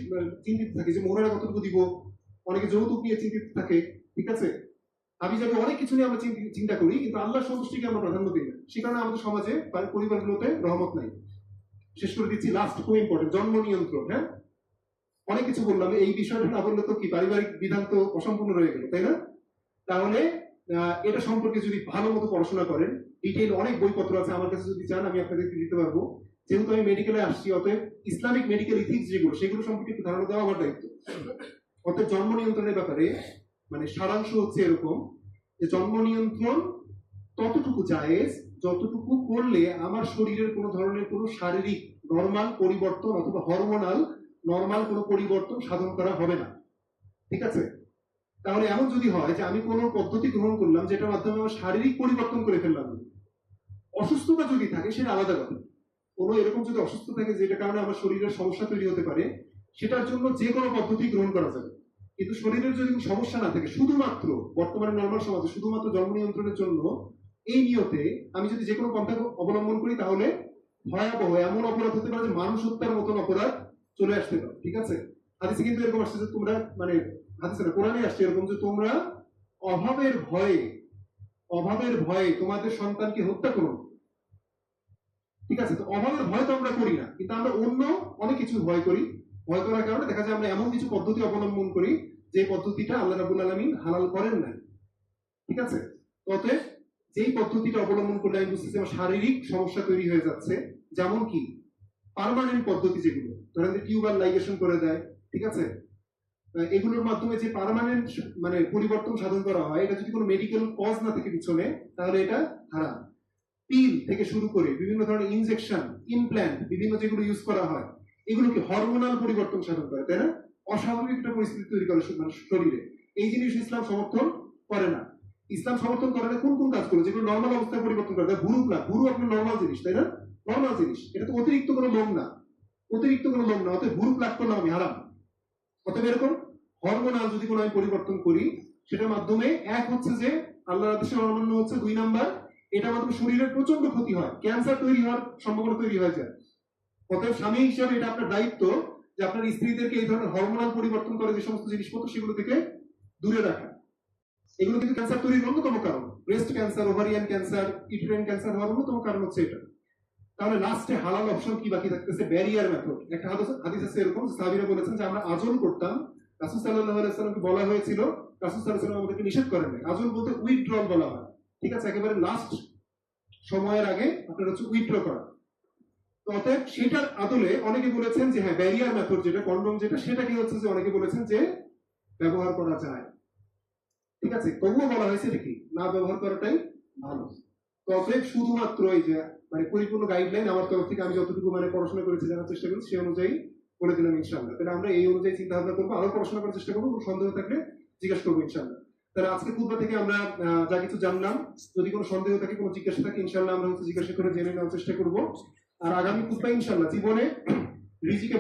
চিন্তিত থাকি, যে মোহরের কতটুকু দিব, অনেকে যৌতুক নিয়ে চিন্তিত থাকে, ঠিক আছে, আমি যাবে অনেক কিছু নিয়ে আমরা চিন্তা করি, কিন্তু আল্লাহর সন্তুষ্টিকে আমরা প্রাধান্য দিই না। সে কারণে আমাদের সমাজে পরিবারগুলোতে রহমত নাই। শেষ করে দিচ্ছি, লাস্ট খুব ইম্পর্টেন্ট, জন্ম নিয়ন্ত্রণ। হ্যাঁ, অনেক কিছু বললাম, এই বিষয়টা না বললে তো কি পারিবারিক বিধান তো অসম্পূর্ণ রয়ে গেল, তাই না? তাহলে এটা সম্পর্কে যদি ভালো মতো পড়াশোনা করেন, ডিটেইল অনেক বইপত্র আছে, আমার কাছে যদি চান আমি আপনাদেরকে দিতে পারবো। যেহেতু আমি মেডিকেলে আসছি, অতএব ইসলামিক মেডিকেল ইথিক্স যেগুলো, সেগুলো সম্পর্কে একটু ধারণা দেওয়া আমার দায়িত্ব। অতএব জন্ম নিয়ন্ত্রণের ব্যাপারে মানে সারাংশ হচ্ছে এরকম, যে জন্ম নিয়ন্ত্রণ ততটুকু জায়েজ যতটুকু করলে আমার শরীরের কোনো ধরনের কোনো শারীরিক নরমাল পরিবর্তন অথবা হরমোনাল নরমাল কোনো পরিবর্তন সাধন করা হবে না, ঠিক আছে? তাহলে এমন যদি হয় যে আমি কোনো পদ্ধতি গ্রহণ করলাম যেটার মাধ্যমে আমার শারীরিক পরিবর্তন করে ফেললাম, অসুস্থতা যদি থাকে সেটা আলাদা কথা। কোনো এরকম যদি অসুস্থ থাকে যেটার কারণে আমার শরীরের সমস্যা তৈরি হতে পারে, সেটার জন্য যে কোনো পদ্ধতি গ্রহণ করা যাবে। কিন্তু শরীরের যদি কোনো সমস্যা না থাকে, শুধুমাত্র বর্তমানে নরমাল সমাজে শুধুমাত্র জন্ম নিয়ন্ত্রণের জন্য এই নিয়তে আমি যদি যে কোনো পন্থা অবলম্বন করি, তাহলে ভয়াবহ এমন অপরাধ হতে পারে যে মানুষ হত্যার মতন অপরাধ চলে আসতে পারে, ঠিক আছে? হাদিসে কিন্তু এরকম আসছে যে তোমরা মানে হাদিসে না, কোরআনে আসছে এরকম যে তোমরা অভাবের ভয়ে তোমাদের সন্তানকে হত্যা করো, ঠিক আছে? তো অভাবের ভয় তো আমরা করি না, কিন্তু আমরা অন্য অনেক কিছু ভয় করি। ভয় করার কারণে দেখা যায় আমরা এমন কিছু পদ্ধতি অবলম্বন করি যে পদ্ধতিটা আল্লাহ রাব্বুল আলামিন হালাল করেন নাই, ঠিক আছে? অতএব যেই পদ্ধতিটা অবলম্বন করলে আমি বুঝতেছি আমার শারীরিক সমস্যা তৈরি হয়ে যাচ্ছে, যেমন কি পার্মানেন্ট পদ্ধতি যেগুলো, ধরেন যে টিউবার লাইগেশন করে দেয়, ঠিক আছে, এগুলোর মাধ্যমে যে পার্মানেন্ট মানে পরিবর্তন সাধন করা হয়, এটা যদি কোনো মেডিকেল কজ না থাকে পিছনে, তাহলে এটা হারাম। পিল থেকে শুরু করে বিভিন্ন ধরনের ইনজেকশন, ইমপ্ল্যান্ট, বিভিন্ন যেগুলো ইউজ করা হয়, এগুলো কি হরমোনাল পরিবর্তন সাধন করে, তাই না? অস্বাভাবিক একটা পরিস্থিতি তৈরি করে শরীরে। এই জিনিস ইসলাম সমর্থন করে না। ইসলাম সমর্থন করে না কোন কোন কাজগুলো যেগুলো নর্মাল অবস্থায় পরিবর্তন করে দেয়। ভুরু আপনার নর্মাল জিনিস, তাই না? নর্মাল জিনিস, এটা তো অতিরিক্ত কোনো লোম না, অতএব ভুরু প্লাগ করলাম আমি, হারাম। অতএব এরকম হরমোনাল যদি কোনো আমি পরিবর্তন করি, সেটার মাধ্যমে এক হচ্ছে যে আল্লাহর আদেশের অমান্য হচ্ছে, 2 নাম্বার এটা মাধ্যমে শরীরের প্রচন্ড ক্ষতি হয়, ক্যান্সার তৈরি হওয়ার সম্ভাবনা তৈরি হয়ে যায়। অতএব স্বামী হিসেবে এটা আপনার দায়িত্ব যে আপনার স্ত্রীদেরকে এই ধরনের হরমোনাল পরিবর্তন করে যে সমস্ত জিনিসপত্র, সেগুলো থেকে দূরে রাখা। এগুলো কিন্তু ক্যান্সার তৈরির অন্যতম কারণ। Breast cancer, ovarian cancer, uterine cancer হওয়ার অন্যতম কারণ হচ্ছে এটা। তাহলে লাস্টে হালাল অপশন কি বাকি থাকতেছে? Barrier method. একটা হাদিস আছে এরকম, সাহাবীরা বলেছেন যে আমরা আজল করতাম, রাসূল সাল্লাল্লাহু আলাইহি ওয়াসাল্লামকে বলা হয়েছিল, রাসূল সাল্লাল্লাহু আলাইহি ওয়াসাল্লাম আমাদেরকে নিষেধ করেন নাই। আজল বলতে উইথড্রল বলা হয়, ঠিক আছে, একেবারে লাস্ট সময়ের আগে আপনার হচ্ছে উইথড্র করা। তো অতএব সেটার আদলে অনেকে বলেছেন যে হ্যাঁ, ব্যারিয়ার মেথড যেটা, কন্ডম যেটা, সেটাকে হচ্ছে যে অনেকে বলেছেন যে ব্যবহার করা যায়, ঠিক আছে, তবুও বলা হয়েছে দেখি না ব্যবহার করাটাই ভালো। তো অতএব শুধুমাত্র এই যে মানে পরিপূর্ণ গাইডলাইন আমার তরফ থেকে আমি যতটুকু মানে পড়াশোনা করেছি, জানার চেষ্টা করেছি, সেই অনুযায়ী করে দিলাম ইনশাআল্লাহ। তাহলে আমরা এই অনুযায়ী চিন্তা ভাবনা করবো, আরো পড়াশোনা করার চেষ্টা করবো, কোনো সন্দেহ থাকলে জিজ্ঞাসা করবো ইনশাআল্লাহ। তাহলে আজকে খুতবা থেকে আমরা যা কিছু জানলাম, যদি কোনো সন্দেহ থাকে, কোনো জিজ্ঞাসা থাকে, ইনশাআল্লাহ আমরা হচ্ছে জিজ্ঞাসা করে জেনে নেওয়ার চেষ্টা করবো। আর আগামী খুতবা ইনশাআল্লাহ জীবনে রিজিকে